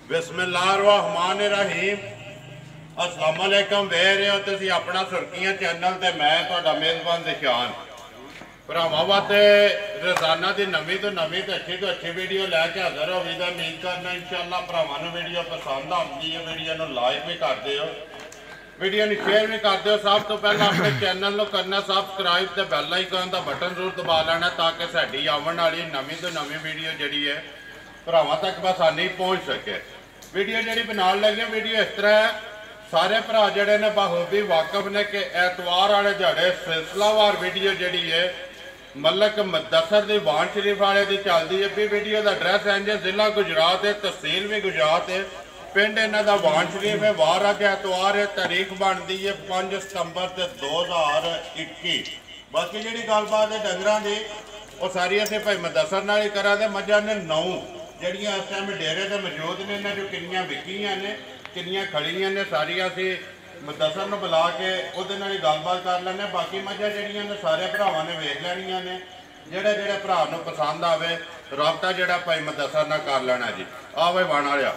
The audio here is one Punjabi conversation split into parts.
बिस्मिल्लाहिर्रहमानिर्रहीम। अस्सलाम वालेकुम। वेख रहे हो तुसीं अपना सुर्खियां चैनल ते मैं तुहाडा मेज़बान ज़िशान। भरावां वास्ते रोज़ाना की नवीं तो अच्छी वीडियो लैके हाज़र हो गई। उम्मीद करना इंशाअल्लाह भरावां नूं वीडियो पसंद आउंदी है। वीडियो नूं लाइक भी कर दिओ, वीडियो नूं शेयर भी कर दिओ। सब तो पहला अपने चैनल नूं करना सबसक्राइब ते बैल आइकन दा बटन जरूर दबा लेना ताकि साडी आउण वाली नवीं तो नवीं वीडियो जिहड़ी है भरावां तक आसानी पहुँच सके। वीडियो जी बनाने लगे वीडियो इस तरह है, सारे भरा जड़े ने बखूबी वाकफ ने कि एतवार वाले दिहाड़े सिलसिलावार वीडियो जी है मलक मुदस्सर दी वान शरीफ वाले की चलती है। भी वीडियो का एड्रैस इंज है, जिला गुजरात है, तहसील भी गुजरात है, पिंड इन्हों का वान शरीफ है। वार अज एतवार है, तारीख बनती है 5 सितंबर 2021। बाकी जी गलबात है डंगर की वो सारी असें भाई मुदस्सर नाल ही करा दे। मझां ने 9 ਜਿਹੜੀਆਂ इस टाइम डेरे से मौजूद ने, इन्होंने जो किनियां विकियां ने किनियां खड़ियां ने सारिया असी मुदस्सर नूं बुला के उहदे नाल गलबात कर लैने। बाकी मझां जिहड़ियां ने सारे भरावां ने वेख लैणियां ने, जिहड़े जिहड़े भरा नूं पसंद आवे राबता जिहड़ा भाई मुदस्सर नाल कर लेना जी। आ भाई बण वालिया,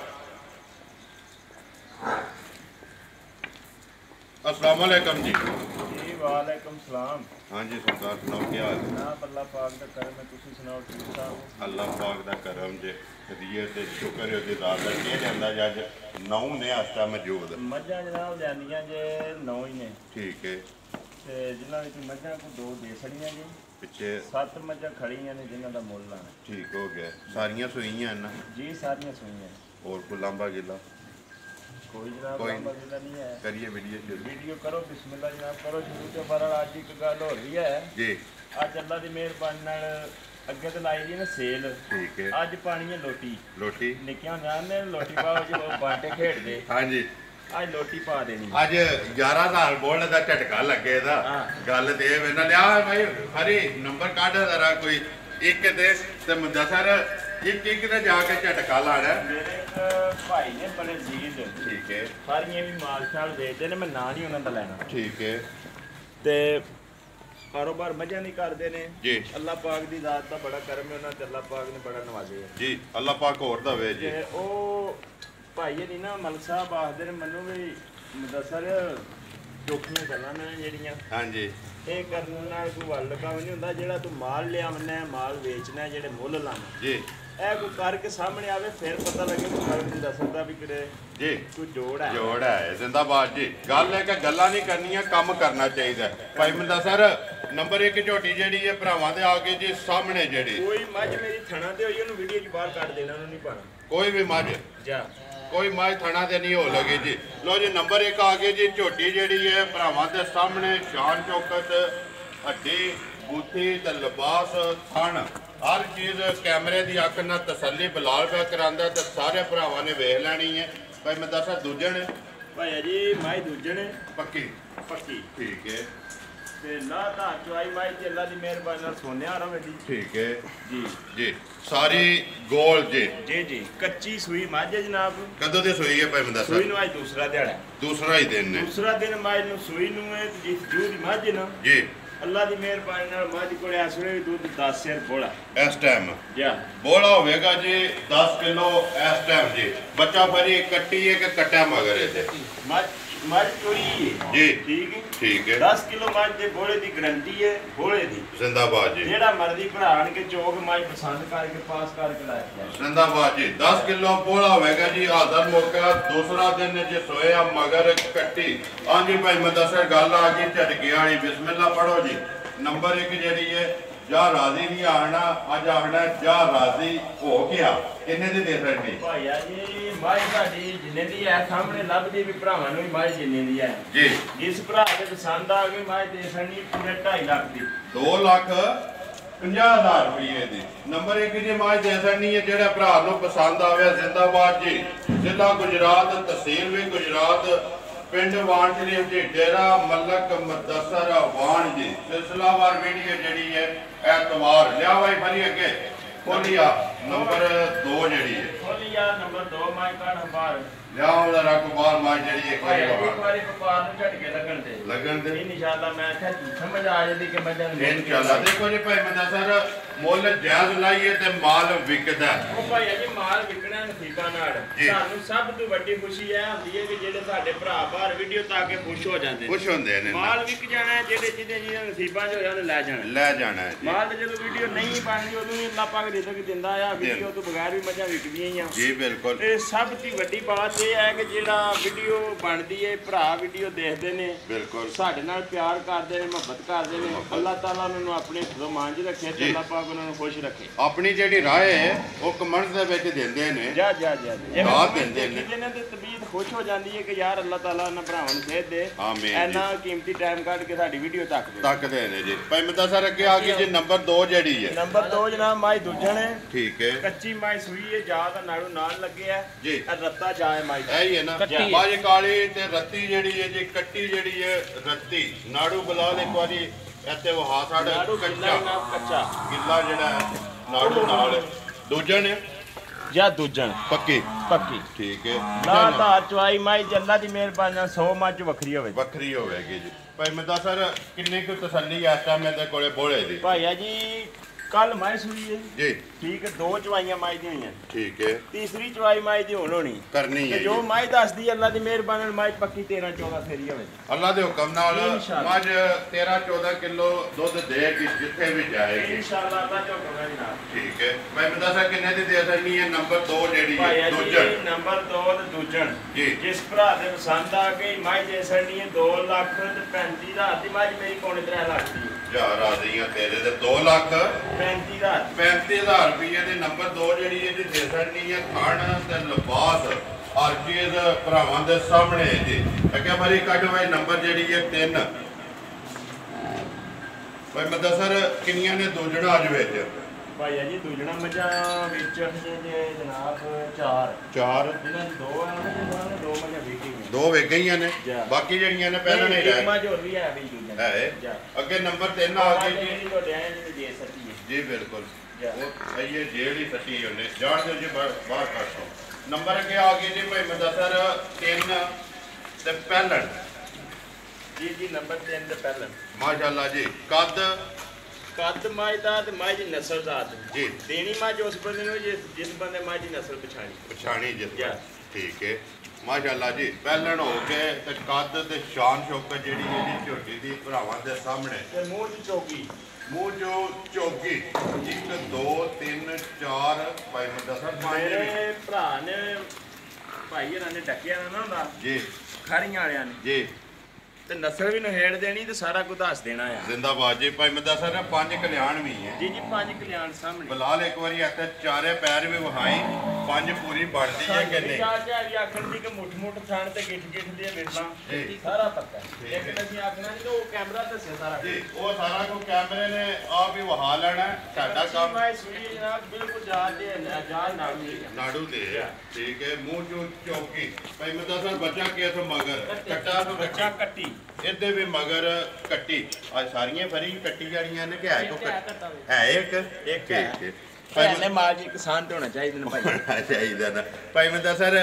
अस्सलाम वालेकुम जी। वालेकुम सलाम। हाँ जी सरकार सुनाओ क्या हाल? जनाब अल्लाह पाक दा करम है, तुसी सुनाओ ठीक ठाक? अल्लाह पाक दा करम जे खदीए ते शुक्र है जी। दादा के जांदा जज 9 ने आस्ता मौजूद मझां जनाब लियांदियां जे 9 ही ने। ठीक है। ते जिन्हां विच मझां को 2 देसड़ियां जी, पिछे 7 मझां खड़ियां ने जिन्हां दा मुੱਲ लाना। ठीक हो गया। सारियां सूईयां ना जी सारियां सूईयां। और कोई लांबा गिला कोई जनाब कोई लंबा गिला नहीं है। करिए वीडियो शुरू। वीडियो करो बिस्मिल्लाह जनाब करो शुरू। ते बहरहाल अज एक गल हो रही है जी। अज अल्लाह दी मेहरबानी नाल अगे तो लाई दी ना सेल। ठीक है। अज पानी है लोटी लोटी निक्कियां ने लोटी पाओ जी वो बांटे खेडदे। हाँ जी। अज लोटी पा देनी। अज 11,000 बोल्ट का झटका लगे दा। गल ते वेना लिया भाई हरी नंबर काढ़ जरा कोई एक ते मुदस्सर एक ते जाके झटका लाना। मेरे भाई ने बड़े जीज। ठीक है। सारियां भी माल शाल बेचते ने, मैं ना नहीं उन्होंने लेना। ठीक है। ते कारोबार मजा नहीं करते ने जी। अल्लाह पाक दी जात दा बड़ा करम है, उन्होंने अल्लाह पाक ने बड़ा नवाजे है जी। अल्लाह पाक होर दवे जी। ते ओ भाई नहीं ना मलक साहब आखदे ने मैनू भी मुदस्सर चौखियां गल्लां ने जेहड़ियां। हाँ जी। ये करने नाल कोई वल काम नहीं हुंदा। जेहड़ा तू माल लियावना है माल बेचना है, जेहड़े मुੱਲ लाना जी ए कोई करके सामने आवे फिर पता लगे कोई गल मुदस्सर दा भी करे जी कोई जोड़ है। जोड़ है जिंदाबाद जी। गल है कि गल्लां नहीं करनियां, काम करना चाहिए। भाई मुदस्सर नंबर 1 झोटी जेहड़ी है भरावां दे आगे जी सामने जेहड़ी कोई मझ मेरी थणा ते होई ओनू वीडियो च बाहर कट देना, ओनू नहीं पाना कोई भी मझ जा कोई मझ थणा ते नहीं हो लगी जी। लो जी नंबर 1 आ गई जी झोटी जेहड़ी है भरावां दे सामने। शान चौकत हड्डी बूथी ते लिबास थण हर चीज़ कैमरे की अख न तसली बिलाल पे करांदा ते सारे भरावां ने वेख लैनी है। भाई मुदस्सर दूजे ने भाई जी माई दूजे ने पक्की पक्की ठीक है। ते ना धा चुआई माई जी अल्लाह दी मेहरबानी नाल सोने आ रहा ठीक है जी जी। सारी गोल जी जी जी कच्ची सूई मझ है जनाब। कदों की सूई है भाई मुदस्सर? सूई नू आज दूसरा दिहाड़ा, दूसरा ही दिन है। दूसरा दिन मझ नू सूई नू है जिस जू दी मझ ना जी अल्लाह दी मेहरबानी नाल मझ कोले इस वेले दूध 10 सेर बोला इस टाइम जा बोला होगा जी 10 किलो इस टाइम जी। बच्चा भरी कट्टी है कि कट्टा मगर है मझ चोई है जी। ठीक है ठीक है। 10 किलो मझ दे बोले दी गारंटी है बोले दी। जिंदाबाद जी। जेड़ा मर्जी भरा आन के चौक मझ पसंद करके पास करके लाया जिंदाबाद जी। 10 किलो बोला होगा जी। हाजर मौका दूसरा दिन जी सोया मगर कट्टी। हाँ जी भाई मुदस्सर गल आ गई झटके वाली। बिस्मिल्लाह पढ़ो जी। नंबर 1 जी है जा राजी नहीं आना अज आना जा राजी हो गया। किन्ने दी दे सकदी भाईया जी माई साडी जिन्ने दी है सामने लभदी भी भरावां नूं माई जिन्ने दी है जी। जिस भरा दे पसंद आ गई माई दे सनी पूरे 2.5 लाख दी 2,50,000 रुपये दी। नंबर 1 जी माज दे सकनी है जेड़ा भरा नूं पसंद आवे। जिंदाबाद जी। जिला गुजरात तहसील भी गुजरात पिंड वान शरीफ जी डेरा मलक मुदस्सर वान जी। सिलसिलावार वीडियो जी है एतवार लिया भाई भरी अगे खोलिया ਨੰਬਰ 2 ਜਿਹੜੀ ਹੈ ਖੋਲੀ ਯਾਰ ਨੰਬਰ 2 ਮਾਈ ਕਾਰਡ ਹੰਬਾਰ ਲਿਆ ਉਹਦਾ ਰੱਖ ਬਾਹਰ ਮਾਰ ਜਿਹੜੀ ਇੱਕ ਵਾਰੀ ਇੱਕ ਵਾਰੀ ਵਪਾਰ ਨੂੰ ਝਟਕੇ ਲੱਗਣ ਦੇ ਇਨਸ਼ਾਅੱਲਾ ਮੈਂ ਕਿਹਾ ਸਮਝ ਆ ਜਾਂਦੀ ਕਿ ਬੰਦੇ ਨੂੰ ਇਨਸ਼ਾਅੱਲਾ ਦੇਖੋ ਜੀ ਭਾਈ ਮੰਦਾ ਸਰ ਮੁੱਲ ਜਾਇਜ਼ ਲਾਈਏ ਤੇ ਮਾਲ ਵਿਕਦਾ ਉਹ ਭਾਈ ਜੀ ਮਾਲ ਵਿਕਣਾ ਨਸੀਬਾਂ ਨਾਲ ਸਾਨੂੰ ਸਭ ਤੋਂ ਵੱਡੀ ਖੁਸ਼ੀ ਇਹ ਹੁੰਦੀ ਹੈ ਕਿ ਜਿਹੜੇ ਸਾਡੇ ਭਰਾ ਬਾਹਰ ਵੀਡੀਓ ਤਾਂ ਕੇ ਖੁਸ਼ ਹੋ ਜਾਂਦੇ ਖੁਸ਼ ਹੁੰਦੇ ਨੇ ਮਾਲ ਵਿਕ ਜਾਣਾ ਜਿਹੜੇ ਜਿਹਦੇ ਨਸੀਬਾਂ 'ਚ ਹੋਇਆ ਉਹਨੇ ਲੈ ਜਾਣਾ ਜੀ ਮਾਲ ਤੇ ਜਦੋਂ ਵੀਡੀਓ ਨਹੀਂ ਬਣਦੀ ਉਦੋਂ ਵੀ ਅੱਲਾਹ ਪਾਕ ਰਿਜ਼ਕ ਦਿੰਦਾ ਆ ਵੀਡੀਓ ਤੋਂ ਬਗੈਰ ਵੀ ਮੱਝਾਂ ਵਿਕਦੀਆਂ ਹੀ ਆ ਜੀ ਬਿਲਕੁਲ ਤੇ ਸਭ ਤੋਂ ਵੱਡੀ ਬਾਤ ਇਹ ਹੈ ਕਿ ਜਿਹੜਾ ਵੀਡੀਓ ਬਣਦੀ ਹੈ ਭਰਾ ਵੀਡੀਓ ਦੇਖਦੇ ਨੇ ਬਿਲਕੁਲ ਸਾਡੇ ਨਾਲ ਪਿਆਰ ਕਰਦੇ ਨੇ ਮੁਹੱਬਤ ਕਰਦੇ ਨੇ ਅੱਲਾਹ ਤਾਲਾ ਉਹਨਾਂ ਨੂੰ ਆਪਣੇ ਫਰਮਾਨ 'ਚ ਰੱਖੇ ਤੇ ਅੱਲਾਹ ਪਾਕ ਉਹਨਾਂ ਨੂੰ ਖੁਸ਼ ਰੱਖੇ ਆਪਣੀ ਜਿਹੜੀ ਰਾਏ ਹੈ ਉਹ ਕਮੈਂਟਸ ਦੇ ਵਿੱਚ ਦਿੰਦੇ ਨੇ ਜਾ ਦਾਤ ਦਿੰਦੇ ਨੇ ਤੇ ਤਬੀਅਤ ਖੁਸ਼ ਹੋ ਜਾਂਦੀ ਹੈ ਕਿ ਯਾਰ ਅੱਲਾਹ ਤਾਲਾ ਉਹਨਾਂ ਭਰਾਵਾਂ ਨੂੰ ਸਿਹਤ ਦੇ ਆਮੀਨ ਇੰਨਾ ਕੀਮਤੀ ਟਾਈਮ ਕੱਢ ਕੇ ਸਾਡੀ ਵੀਡੀਓ ਤੱਕਦੇ ਨੇ ਜੀ ਭਾਈ ਮਤਾ ਸਰ ਅੱਗੇ ਆ ਗਈ ਜੀ ਨੰਬਰ 2 ਜਿਹੜੀ ਹੈ ਨੰਬਰ 2 ਜਨਾਬ ਮਾਈ ਦੂਜਣ ਹੈ ਠੀਕ ਹੈ ਕੱਚੀ ਮਾਈ ਸੂਈ ਹੈ ਜਾ ਦਾ ਨਾੜੂ ਨਾਲ ਲੱਗਿਆ ਜੀ ਇਹ ਰੱਤਾ ਜਾ ਹੈ ਮਾਈ ਇਹ ਹੀ ਹੈ ਨਾ ਬਾਜ ਕਾਲੀ ਤੇ ਰੱਤੀ ਜਿਹੜੀ ਹੈ ਜੀ ਕੱਟੀ ਜਿਹੜੀ ਹੈ ਰੱਤੀ ਨਾੜੂ ਬਲਾਲ ਇੱਕ ਵਾਰੀ ਇੱਥੇ ਵਹਾ ਸਾਡਾ ਕੱਚਾ ਗਿੱਲਾ ਜਿਹੜਾ ਹੈ ਨਾੜੂ ਨਾਲ ਦੂਜਣ ਜਾਂ ਦੂਜਣ ਪੱਕੀ ਠੀਕ ਹੈ ਨਾ ਧਾਰ ਚਵਾਈ ਮਾਈ ਜੱਲਾ ਦੀ ਮਿਹਰਬਾਨੀ ਨਾਲ 100 ਮੱਝ ਵੱਖਰੀ ਹੋਵੇਗੀ ਜੀ ਭਾਈ ਮਦਾ ਸਰ ਕਿੰਨੀ ਕੁ ਤਸੱਲੀ ਇਸ ਟਾਈਮ ਮੇਰੇ ਕੋਲੇ ਬੋਲੇ ਦੀ ਭਾਈਆ ਜੀ ਕੱਲ ਮਾਈ ਸੂਈ ਹੈ ਜੀ ਠੀਕ ਹੈ 2 ਚਵਾਈਆਂ ਮਾਈ ਦੀਆਂ ਹੋਈਆਂ ਠੀਕ ਹੈ ਤੀਸਰੀ ਚਵਾਈ ਮਾਈ ਦੀ ਹੁਣ ਹੋਣੀ ਕਰਨੀ ਹੈ ਜੋ ਮਾਈ ਦੱਸਦੀ ਅੱਲਾ ਦੀ ਮਿਹਰਬਾਨੀ ਨਾਲ ਮਾਈ ਪੱਕੀ 13 14 ਫੇਰੀ ਹੋਵੇ ਅੱਲਾ ਦੇ ਹੁਕਮ ਨਾਲ ਮੱਝ 13 14 ਕਿਲੋ ਦੁੱਧ ਦੇਗੀ ਜਿੱਥੇ ਵੀ ਜਾਏਗੀ ਇਨਸ਼ਾਅੱਲਾ ਅੱਲਾ ਜੋ ਕਹੇਗਾ ਜਨਾਬ ਠੀਕ ਹੈ ਮੈਂ ਬਤਾ ਸਕ ਕਿੰਨੇ ਦੀ ਦੇ ਸਕਣੀ ਹੈ ਨੰਬਰ 2 ਜਿਹੜੀ ਹੈ ਦੂਜਣ ਨੰਬਰ 2 ਤੇ ਦੂਜਣ ਜੀ ਜਿਸ ਭਰਾ ਦੇ ਪਸੰਦ ਆ ਗਈ ਮਾਈ ਦੇ ਸਕਣੀ ਹੈ 2 ਲੱਖ ਤੇ 35,000 ਦੀ ਮੱਝ ਮੇਰੀ ਪੌਣੇ 3 ਲੱਖ ਦੀ ਯਾਰ ਆ ਰਹੀਆਂ ਤੇਰੇ ਤੇ 2 ਲੱਖ 35,000 ਰੁਪਏ ਦੇ ਨੰਬਰ 2 ਜਿਹੜੀ ਇਹਦੀ ਦੇ ਸਕਣੀ ਹੈ ਥਣ ਤੇ ਲਿਬਾਸ ਹਰ ਚੀਜ਼ ਭਰਾਵਾਂ ਦੇ ਸਾਹਮਣੇ ਜੀ ਅੱਗੇ ਮਾਰੀ ਕੱਢ ਵਾਈ ਨੰਬਰ ਜਿਹੜੀ ਹੈ 3 ਭਾਈ ਮਦਾ ਸਰ ਕਿੰਨੀਆਂ ਨੇ ਦੂਜਣਾ ਅੱਜ ਵਿੱਚ ਭਾਈ ਜੀ ਦੂਜਣਾ ਮੱਝਾਂ ਵਿੱਚ ਜੇ ਜਨਾਬ 4 ਇਹਨਾਂ ਦੀ 2 ਆ ਉਹਨਾਂ ਨੇ 2 ਮੱਝਾਂ ਵੇਚੀਆਂ 2 ਵੇਚ ਗਈਆਂ ਨੇ ਬਾਕੀ ਜਿਹੜੀਆਂ ਨੇ ਪਹਿਲਾਂ ਨਹੀਂ ਰਹਿ ਮੱਝ ਹੋਰ ਵੀ ਹੈ ਵੀ ਦੂਜਾ ਹੈ ਅੱਗੇ ਨੰਬਰ 3 ਆ ਗਈ ਜੀ ਤੁਹਾਡੇ ਆਏ ਜੀ ਦੇ ਸੱਚੀ ਜੀ ਬਿਲਕੁਲ ਉਹ ਸਹੀ ਹੈ ਜਿਹੜੀ ਸੱਚੀ ਉਹਨੇ ਜਾਣ ਦਿਓ ਜੀ ਬਾਹਰ ਕੱਢ ਦੋ ਨੰਬਰ ਅੱਗੇ ਆ ਗਈ ਜੀ ਭਾਈ ਮਦਸਰ 3 ਤੇ ਪਹਿਲਣ ਜੀ ਨੰਬਰ 3 ਤੇ ਪਹਿਲਣ ਮਾਸ਼ਾਅੱਲਾ ਜੀ ਕੱਦ ਮਾਈ ਦਾ ਤੇ ਮਾਈ ਦੀ ਨਸਲ ਦਾ ਜੀ ਦੇਣੀ ਮੱਝ ਉਸ ਬੰਦੇ ਨੂੰ ਜਿਸ ਬੰਦੇ ਮਾਈ ਦੀ ਨਸਲ ਪਛਾਣੀ ਜਿਸ ਠੀਕ ਹੈ ਮਾਸ਼ਾਅੱਲਾ ਜੀ ਪਹਿਲਣ ਹੋ ਕੇ ਤੇ ਕੱਦ ਤੇ ਸ਼ਾਨ ਸ਼ੌਕਤ ਜਿਹੜੀ ਇਹਦੀ ਝੋਟੀ ਦੀ ਭਰਾਵਾਂ ਦੇ ਸਾਹਮਣੇ ਤੇ ਮੂੰਹ ਦੀ ਚੌਕੀ ਮੂੰਹ ਜੋ ਚੌਕੀ 1 2 3 4 ਭਾਈ ਮਦਸਰ ਮੇਰੇ ਭਰਾ ਨੇ ਭਾਈ ਇਹਨਾਂ ਨੇ ਡੱਕਿਆ ਨਾ ਹੁੰਦਾ ਜੀ ਖਾਰੀਆਂ ਵਾਲਿਆਂ ਨੇ ਜੀ ਤੇ ਨਸਲ ਵੀ ਨਹੇੜ ਦੇਣੀ ਤੇ ਸਾਰਾ ਕੁਝ ਦੱਸ ਦੇਣਾ ਆ ਜ਼ਿੰਦਾਬਾਦ ਜੀ ਭਾਈ ਮਦਾ ਸਰ 5 ਕਲਿਆਣ ਵੀ ਹੈ ਜੀ 5 ਕਲਿਆਣ ਸਾਹਮਣੇ ਬਲਾਲ ਇੱਕ ਵਾਰੀ ਇੱਥੇ ਚਾਰੇ ਪੈਰ ਵੀ ਵਹਾਈ 5 ਪੂਰੀ ਬਣਦੀ ਹੈ ਕਿ ਨਹੀਂ ਚਾਰ ਆਖਣ ਦੀ ਕਿ ਮੁੱਠ ਥਾਣ ਤੇ ਗਿੱਠ ਦੇ ਵੇਖਾਂ ਸਾਰਾ ਪਤਾ ਲੇਕਿਨ ਅਸੀਂ ਆਖਣਾ ਨਹੀਂ ਉਹ ਕੈਮਰਾ ਦੱਸਿਆ ਸਾਰਾ ਜੀ ਉਹ ਸਾਰਾ ਕੁਝ ਕੈਮਰੇ ਨੇ ਆ ਵੀ ਵਹਾ ਲੈਣਾ ਸਾਡਾ ਕੰਮ ਮੈਂ ਸੂਈ ਜਨਾਬ ਬਿਲਕੁਲ ਜਾਨ ਨਾੜੂ ਦੇ ਠੀਕ ਹੈ ਮੂੰਹ ਜੋ ਚੌਕੀ ਭਾਈ ਮਦਾ ਸਰ ਬੱਚਾ ਕਿਥੋਂ ਮਗਰ ਕੱਟਾ ਤੋਂ ਬੱਚਾ ਕੱਟੀ ਇਹਦੇ ਵੀ ਮਗਰ ਕੱਟੀ ਆ ਸਾਰੀਆਂ ਫਰੀ ਕੱਟੀ ਜਾਣੀਆਂ ਨੇ ਕਿ ਹੈ ਕੋ ਹੈ ਇੱਕ ਹੈ ਭਾਈ ਮਾਲ ਜੀ ਕਿਸਾਨ ਤੇ ਹੋਣਾ ਚਾਹੀਦਾ ਨਾ ਭਾਈ ਚਾਹੀਦਾ ਨਾ ਭਾਈ ਮਦਾ ਸਰ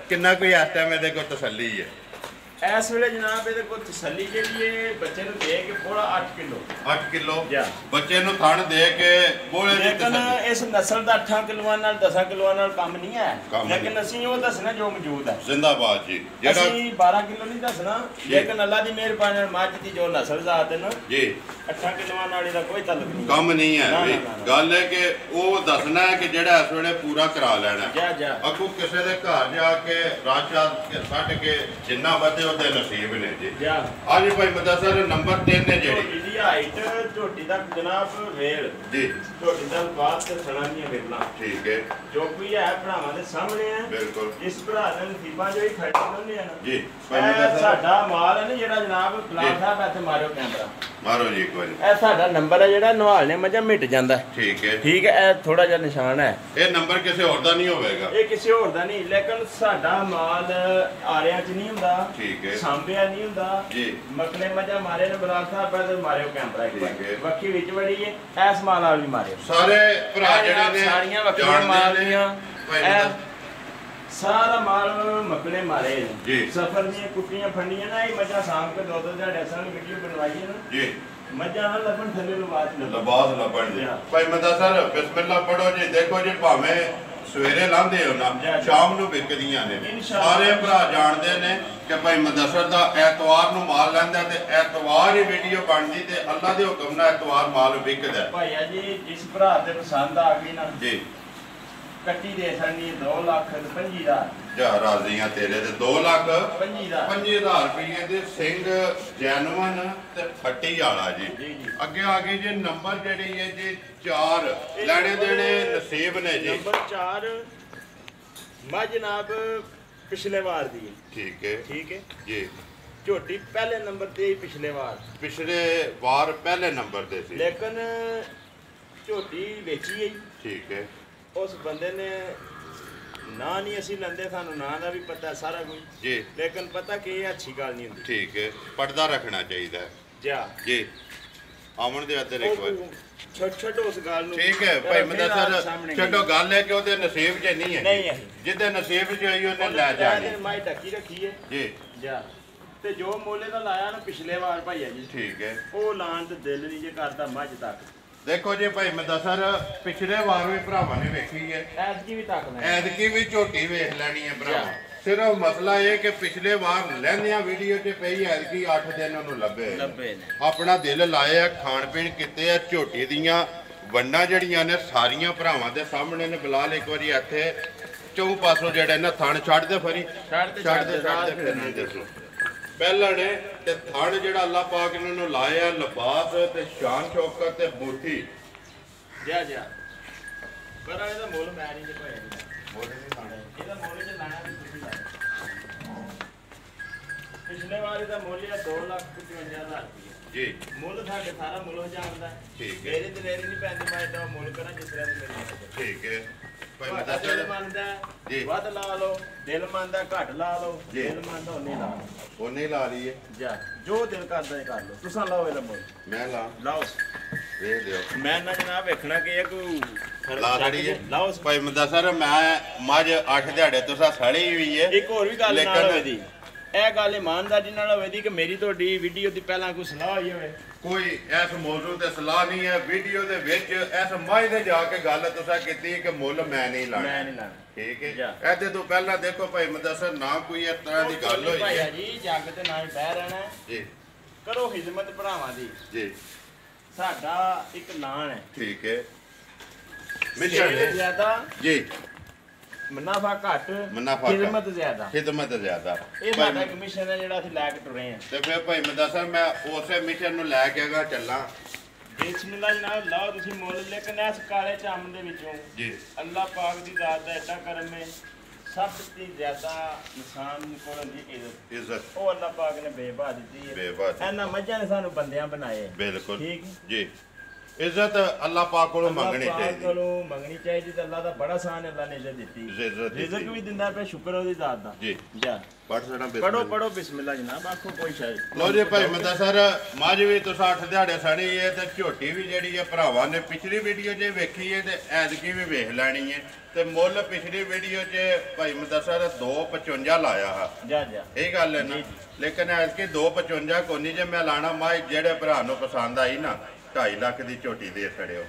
ਕਿੰਨਾ ਕੋਈ ਇਸ ਟਾਈਮ ਇਹਦੇ ਕੋਲ ਤਸੱਲੀ ਹੈ ਇਸ ਵੇਲੇ ਜਨਾਬ ਇਹਦੇ ਕੋਲ ਤਸੱਲੀ ਜਿਹੜੀ ਹੈ ਬੱਚੇ ਨੂੰ ਦੇ ਕੇ ਬੋਲਾ 8 ਕਿਲੋ ਬੱਚੇ ਨੂੰ ਥਣ ਦੇ ਕੇ ਬੋਲੇ ਦੀ ਲੇਕਿਨ ਇਸ ਨਸਲ ਦਾ 8 ਕਿਲੋਆਂ ਨਾਲ 10 ਕਿਲੋਆਂ ਨਾਲ ਕੰਮ ਨਹੀਂ ਹੈ ਲੇਕਿਨ ਅਸੀਂ ਉਹ ਦੱਸਣਾ ਜੋ ਮੌਜੂਦ ਹੈ ਜ਼ਿੰਦਾਬਾਦ ਜੀ ਜਿਹੜਾ ਅਸੀਂ 12 ਕਿਲੋ ਨਹੀਂ ਦੱਸਣਾ ਲੇਕਿਨ ਅੱਲਾ ਦੀ ਮਿਹਰਬਾਨੀ ਨਾਲ ਮੱਝ ਦੀ ਜੋ ਨਸਲ ਜ਼ਾਤ ਹੈ ਨਾ ਜੀ 8 ਕਿਲੋਆਂ ਨਾਲ ਇਹਦਾ ਕੋਈ ਤਾਲੁਕ ਨਹੀਂ ਕੰਮ ਨਹੀਂ ਹੈ ਵੀ ਗੱਲ ਹੈ ਕਿ ਉਹ ਦੱਸਣਾ ਹੈ ਕਿ ਜਿਹੜਾ ਇਸ ਵੇਲੇ ਪੂਰਾ ਕਰਾ ਲੈਣਾ ਅੱਗੋਂ ਕਿਸੇ ਦੇ ਘਰ ਜਾ ਕੇ ਰਾਜਾ ਛੱਡ ਕੇ ਜਿੰਨਾ ਵਧੇ ਉਹਦੇ ਨਸੀਬ ਨੇ ਜੀ ਅੱਜ ਭਾਈ ਮਦਾ ਸਰ ਨੰਬਰ 3 ਨੇ ਜਿਹੜੀ ਇਹਦੀ ਹਾਈਟ ਝੋਟੀ ਦਾ ਜਨਾਬ ਵੇਲ ਜੀ ਝੋਟੀ ਦਾ ਬਾਤ ਤੇ ਸਣਾ ਦੀਆਂ ਵੇਲਾਂ ਠੀਕ ਹੈ ਜੋ ਕੋਈ ਹੈ ਭਰਾਵਾਂ ਦੇ ਸਾਹਮਣੇ ਹੈ ਬਿਲਕੁਲ ਜਿਸ ਭਰਾ ਨੇ ਨਸੀਬਾਂ ਜੋ ਹੀ ਖੜੇ ਹੁੰਦੇ ਆ ਨਾ ਜੀ ਸਾਡਾ ਮਾਲ ਹੈ ਨਾ ਜਿਹੜਾ ਜਨਾਬ ਗੁਲਾਮ ਸਾਹਿਬ ਇੱਥੇ ਮਾਰਿਓ ਕੈਮਰਾ ਮਾਰੋ ਜੀ ਇੱਕ ਵਾਰੀ ਇਹ ਸਾਡਾ ਨੰਬਰ ਹੈ ਜਿਹੜਾ ਨਵਾਲ ਨੇ ਮੱਝਾਂ ਮਿਟ ਜਾਂਦਾ ਠੀਕ ਹੈ ਇਹ ਥੋੜਾ ਜਿਹਾ ਨਿਸ਼ਾਨ ਹੈ ਇਹ ਨੰਬਰ ਕਿਸੇ ਹੋਰ ਦਾ ਨਹੀਂ ਹੋਵੇਗਾ ਇਹ ਕਿਸੇ ਹੋਰ ਦਾ ਨਹੀਂ ਲੇਕਿਨ ਸਾਡਾ ਮਾਲ ਆਰਿਆਂ 'ਚ ਨਹੀਂ ਹੁੰਦਾ ਠੀਕ ਹੈ ਸਾਂਭਿਆ ਨਹੀਂ ਹੁੰਦਾ ਜੀ ਮਕਲੇ ਮਜਾ ਮਾਰੇ ਨੇ ਬਲਾਲ ਸਾਹਿਬ ਪਹਿਲੇ ਮਾਰਿਓ ਕੈਮਰਾ ਇੱਕ ਵਾਰ ਵੱਖੀ ਵਿੱਚ ਵੜੀ ਹੈ ਐਸ ਮਾਲ ਵਾਲ ਵੀ ਮਾਰਿਓ ਸਾਰੇ ਭਰਾ ਜਿਹੜੇ ਨੇ ਸਾਰੀਆਂ ਵੱਖੀਆਂ ਮਾਲ ਦੀਆਂ ਸਾਰਾ ਮਾਲ ਮਕਲੇ ਮਾਰੇ ਜੀ ਸਫਰ ਦੀਆਂ ਕੁੱਟੀਆਂ ਫੰਡੀਆਂ ਨਾ ਇਹ ਮਜਾ ਸਾਂਭ ਕੇ ਦੋ ਦਿਹਾੜੇ ਸਾਂ ਵੀਡੀਓ ਬਣਵਾਈ ਹੈ ਨਾ ਜੀ ਮੱਝਾਂ ਨਾਲ ਲੱਭਣ ਥੱਲੇ ਲਬਾਸ ਲੱਭਣ ਜੀ ਭਾਈ ਮਦਾ ਸਰ ਬਿਸਮਿਲ੍ਲਾ ਪੜੋ ਜੀ ਦੇਖੋ ਜੀ ਭਾਵੇਂ ਸਵੇਰੇ ਲਾਂਦੇ ਹੋ ਨਾ ਸ਼ਾਮ ਨੂੰ ਵਿਕਦੀਆਂ ਨੇ ਸਾਰੇ ਭਰਾ ਜਾਣਦੇ ਨੇ ਕਿ ਭਾਈ ਮਦਸਰ ਦਾ ਐਤਵਾਰ ਨੂੰ ਮਾਲ ਲੈਂਦਾ ਤੇ ਐਤਵਾਰ ਹੀ ਵੀਡੀਓ ਬਣਦੀ ਤੇ ਅੱਲਾ ਦੇ ਹੁਕਮ ਨਾਲ ਐਤਵਾਰ ਮਾਲ ਵਿਕਦਾ ਭਾਈਆ ਜੀ ਜਿਸ ਭਰਾ ਤੇ ਪਸੰਦ ਆ ਗਈ ਨਾ ਜੀ ਕੱਟੀ ਦੇ ਸਾਨੀ 2,25,000 ਜਾ ਰਾਜ਼ੀਆਂ ਤੇਰੇ ਤੇ 2,25,000 ਰੁਪਏ ਦੇ ਸਿੰਘ ਜੈਨੂਨ ਤੇ ਫੱਟੀ ਵਾਲਾ ਜੀ ਅੱਗੇ ਆ ਗਏ ਜੀ ਨੰਬਰ ਜਿਹੜੀ ਹੈ ਜੀ 4 ਲੈਣੇ ਦੇਣੇ ਨਸੀਬ ਨੇ ਜੀ ਨੰਬਰ 4 ਮਾ ਜਨਾਬ ਪਿਛਲੇ ਵਾਰ ਦੀ ਠੀਕ ਹੈ ਜੀ ਝੋਟੀ ਪਹਿਲੇ ਨੰਬਰ ਤੇ ਪਿਛਲੇ ਵਾਰ ਪਹਿਲੇ ਨੰਬਰ ਤੇ ਸੀ ਲੇਕਿਨ ਝੋਟੀ ਵੇਚੀ ਹੈ ਠੀਕ ਹੈ ਉਸ ਬੰਦੇ ਨੇ ਨਾ ਨਹੀਂ ਅਸੀਂ ਲੰਦੇ ਸਾਨੂੰ ਨਾਂ ਦਾ ਵੀ ਪਤਾ ਸਾਰਾ ਕੁਝ ਜੀ ਲੇਕਿਨ ਪਤਾ ਕਿ ਇਹ ਅੱਛੀ ਗੱਲ ਨਹੀਂ ਹੁੰਦੀ ਠੀਕ ਹੈ ਪਰਦਾ ਰੱਖਣਾ ਚਾਹੀਦਾ ਜੀ ਆਮਣ ਦੇ ਅੰਦਰ ਇੱਕ ਵਾਰ ਛੱਡ ਉਸ ਗੱਲ ਨੂੰ ਠੀਕ ਹੈ ਭਾਈ ਮਦਸਰ ਛੱਡੋ ਗੱਲ ਹੈ ਕਿ ਉਹਦੇ ਨਸੀਬ 'ਚ ਨਹੀਂ ਹੈ ਜਿੱਦੇ ਨਸੀਬ 'ਚ ਆਈ ਉਹਨੇ ਲੈ ਜਾਣੀ ਮੈਂ ਢੱਕੀ ਰੱਖੀ ਹੈ ਜੀ ਜਾ ਤੇ ਜੋ ਮੋਲੇ ਦਾ ਲਾਇਆ ਨਾ ਪਿਛਲੇ ਵਾਰ ਭਾਈਆ ਜੀ ਠੀਕ ਹੈ ਉਹ ਲਾਣ ਤੇ ਦਿਲ ਨਹੀਂ ਜੇ ਕਰਦਾ ਮੱਝ ਤੱਕ ਦੇਖੋ ਜੀ ਭਾਈ ਮਦਸਰ ਪਿਛਲੇ ਵਾਰ ਵੀ ਭਰਾਵਾਂ ਨੇ ਵੇਖੀ ਹੈ ਐਤਕੀ ਵੀ ਤੱਕ ਲੈ ਐਤਕੀ ਵੀ ਝੋਟੀ ਵੇਖ ਲੈਣੀ ਹੈ ਭਰਾਵਾ ਸਿਰਫ ਮਸਲਾ ਇਹ ਕਿ ਪਿਛਲੇ ਵਾਰ ਲੈਂਦਿਆਂ ਵੀਡੀਓ 'ਚ ਪਈ ਐਤਕੀ 8 ਦਿਨ ਉਹਨੂੰ ਲੱਭੇ ਨੇ ਆਪਣਾ ਦਿਲ ਲਾਏ ਆ ਖਾਣ ਪੀਣ ਕੀਤੇ ਆ ਝੋਟੀ ਦੀਆਂ ਵੰਡਾਂ ਜਿਹੜੀਆਂ ਨੇ ਸਾਰੀਆਂ ਭਰਾਵਾਂ ਦੇ ਸਾਹਮਣੇ ਨੇ ਬਲਾਲ ਇੱਕ ਵਾਰੀ ਇੱਥੇ ਚੌਂ ਪਾਸੋਂ ਜਿਹੜੇ ਨਾ ਥਣ ਛੱਡ ਦੇ ਫਰੀ ਛੱਡ ਦੇ ਫਿਰਨੇ ਦੇਖੋ ਪਹਿਲਾਂ ਨੇ ਤੇ ਥਣ ਜਿਹੜਾ ਅੱਲਾਹ ਪਾਕ ਇਹਨਾਂ ਨੂੰ ਲਾਇਆ ਲਿਬਾਸ ਤੇ ਸ਼ਾਨ ਸ਼ੌਕਤ ਤੇ ਬੂਠੀ ਜਾ ਪਰ ਇਹਦਾ ਮੁੱਲ ਮੈਂ ਨਹੀਂ ਪਾਇਆ ਮੁੱਲ ਨਹੀਂ ਲਾਣਾ ਇਹਦਾ ਮੁੱਲ ਜੇ ਲਾਣਾ ਵੀ ਤੁਸੀਂ ਲਾਓ ਪਿਛਲੇ ਵਾਰ ਇਹਦਾ ਮੁੱਲ ਹੈ 2,55,000 ਰੁਪਏ ਜੀ ਮੁੱਲ ਸਾਡੇ ਸਾਰਾ ਮੁੱਲ ਹੋ ਜਾਂਦਾ ਠੀਕ ਹੈ ਮੇਰੇ ਤੇ ਲੈਣੀ ਨਹੀਂ ਪੈਂਦੀ ਮੈਂ ਇਹਦਾ ਮੁੱਲ ਕਰਾਂ ਜਿਸ ਤਰ੍ਹਾਂ ਦੀ ਮੇਰੀ ਠੀਕ ਹੈ ਭਾਈ ਮਦਦ ਦਿਲ ਮੰਨਦਾ ਜੀ ਵੱਧ ਲਾ ਲਓ ਦਿਲ ਮੰਨਦਾ ਘੱਟ ਲਾ ਲਓ ਦਿਲ ਮੰਨਦਾ ਉਹਨੇ ਲਾ ਲਈਏ ਜਾ ਜੋ ਦਿਲ ਕਰਦਾ ਕਰ ਲਓ ਤੁਸੀਂ ਲਾਓ ਇਹਦਾ ਮੁੱਲ ਮੈਂ ਲਾਓ ਵੇਖ ਦਿਓ ਮੈਂ ਨਾ ਜਨਾਬ ਵੇਖਣਾ ਕਿ ਇਹ ਕੋਈ ਲਾ ਰੜੀ ਹੈ ਲਾਓ ਭਾਈ ਮਦਸਰ ਮੈਂ ਮੱਝ 8 ਦਿਹਾੜੇ ਤੁਸੀਂ ਸੜੀ ਵੀ ਹੈ ਇੱਕ ਹੋਰ ਵੀ ਗੱਲ ਨਾਲ ਹੋਵੇ ਦੀ ਇਹ ਗੱਲ ਇਮਾਨਦਾਰੀ ਨਾਲ ਹੋਵੇ ਦੀ ਕਿ ਮੇਰੀ ਤੁਹਾਡੀ ਵੀਡੀਓ ਦੀ ਪਹਿਲਾਂ ਕੋਈ ਸਲਾਹ ਹੋਈ ਹੋਵੇ ਕੋਈ ਇਸ ਮੌਜੂ ਤੇ ਸਲਾਹ ਨਹੀਂ ਹੈ ਵੀਡੀਓ ਦੇ ਵਿੱਚ ਇਸ ਮੱਝ ਦੇ ਜਾ ਕੇ ਗੱਲ ਤੁਸੀਂ ਕੀਤੀ ਕਿ ਮੁੱਲ ਮੈਂ ਨਹੀਂ ਲਾਣਾ ਠੀਕ ਹੈ ਇਹਦੇ ਤੋਂ ਪਹਿਲਾਂ ਦੇਖੋ ਭਾਈ ਮਦਸਰ ਨਾ ਕੋਈ ਇਸ ਤਰ੍ਹਾਂ ਦੀ ਗੱਲ ਹੋਈ ਭਾਈਆ ਜੀ ਜੱਗ ਤੇ ਨਾ ਹੀ ਬਹਿ ਰਹਿਣਾ ਜੀ ਕਰੋ ਖਿਦਮਤ ਭਰਾਵਾਂ ਦੀ ਜੀ ਸਾਡਾ ਇੱਕ ਲਾਣ ਹੈ ਠੀਕ ਹੈ ਮਿਸ਼ਨ ਜ਼ਿਆਦਾ ਜੀ ਮੁਨਾਫਾ ਘੱਟ ਖਿਦਮਤ ਜ਼ਿਆਦਾ ਇਹ ਸਾਡਾ ਇੱਕ ਮਿਸ਼ਨ ਹੈ ਜਿਹੜਾ ਅਸੀਂ ਲੈ ਕੇ ਟੁਰੇ ਆ ਤੇ ਫਿਰ ਭਾਈ ਮਦਸਰ ਮੈਂ ਉਸੇ ਮਿਸ਼ਨ ਨੂੰ ਲੈ ਕੇ ਆਗਾ ਚੱਲਾਂ ਬਿਸਮਿਲ੍ਲਾ ਜਨਾਬ ਲਾਓ ਤੁਸੀਂ ਮੁੱਲ ਲੇਕਿਨ ਇਸ ਕਾਲੇ ਚਾਮਨ ਦੇ ਵਿੱਚੋਂ ਜੀ ਅੱਲਾਹ ਪਾਕ ਦੀ ਜ਼ਾਤ ਦਾ ਐਡਾ ਕਰਮ ਹੈ ਸਭ ਤੋਂ ਜ਼ਿਆਦਾ ਇਨਸਾਨ ਕੋਲ ਦੀ ਇੱਜ਼ਤ ਉਹ ਅੱਲਾਹ ਪਾਕ ਨੇ ਬੇਬਾ ਦਿੱਤੀ ਹੈ ਇਹਨਾਂ ਮੱਝਾਂ ਨੇ ਸਾਨੂੰ ਬੰਦਿਆਂ ਬਣਾਏ ਬਿਲਕੁਲ ਠੀਕ ਜੀ ਇੱਜ਼ਤ ਅੱਲਾਹ ਪਾਕ ਕੋਲੋਂ ਮੰਗਣੀ ਚਾਹੀਦੀ ਤੇ ਅੱਲਾਹ ਦਾ ਬੜਾ ਸਾਨ ਅੱਲਾਹ ਨੇ ਇੱਜ਼ਤ ਦਿੱਤੀ ਰਿਜ਼ਕ ਵੀ ਦਿੰਦਾ ਪਿਆ ਸ਼ੁਕਰ ਉਹਦੀ ਜ਼ਾਤ ਦਾ ਜੀ ਜਾ ਪੜੋ ਬਿਸਮਿਲ੍ਲਾ ਜਨਾਬ ਆਖੋ ਕੋਈ ਸ਼ਾਇਦ ਲੋ ਜੀ ਭਾਈ ਮਦਸਰ ਮੱਝ ਵੀ ਤੁਸੀਂ 8 ਦਿਹਾੜੇ ਸੜੀ ਹੈ ਤੇ ਝੋਟੀ ਵੀ ਜਿਹੜੀ ਹੈ ਭਰਾਵਾਂ ਨੇ ਪਿਛਲੀ ਵੀਡੀਓ 'ਚ ਵੇਖੀ ਹੈ ਤੇ ਐਤਕੀ ਵੀ ਵੇਖ ਲੈਣੀ ਹੈ ਤੇ ਮੁੱਲ ਪਿਛਲੀ ਵੀਡੀਓ 'ਚ ਭਾਈ ਮਦਸਰ 2,55 ਲਾਇਆ ਹਾ ਇਹ ਗੱਲ ਹੈ ਨਾ ਲੇਕਿਨ ਐਤਕੀ 2,55 ਕੋਨੀ ਜੇ ਮੈਂ ਲਾਣਾ ਮੱਝ ਜਿਹੜੇ ਭਰਾ ਨੂੰ ਪਸੰਦ ਆਈ ਨਾ 2.5 ਲੱਖ ਦੀ ਝੋਟੀ ਦੇ ਛੜਿਓ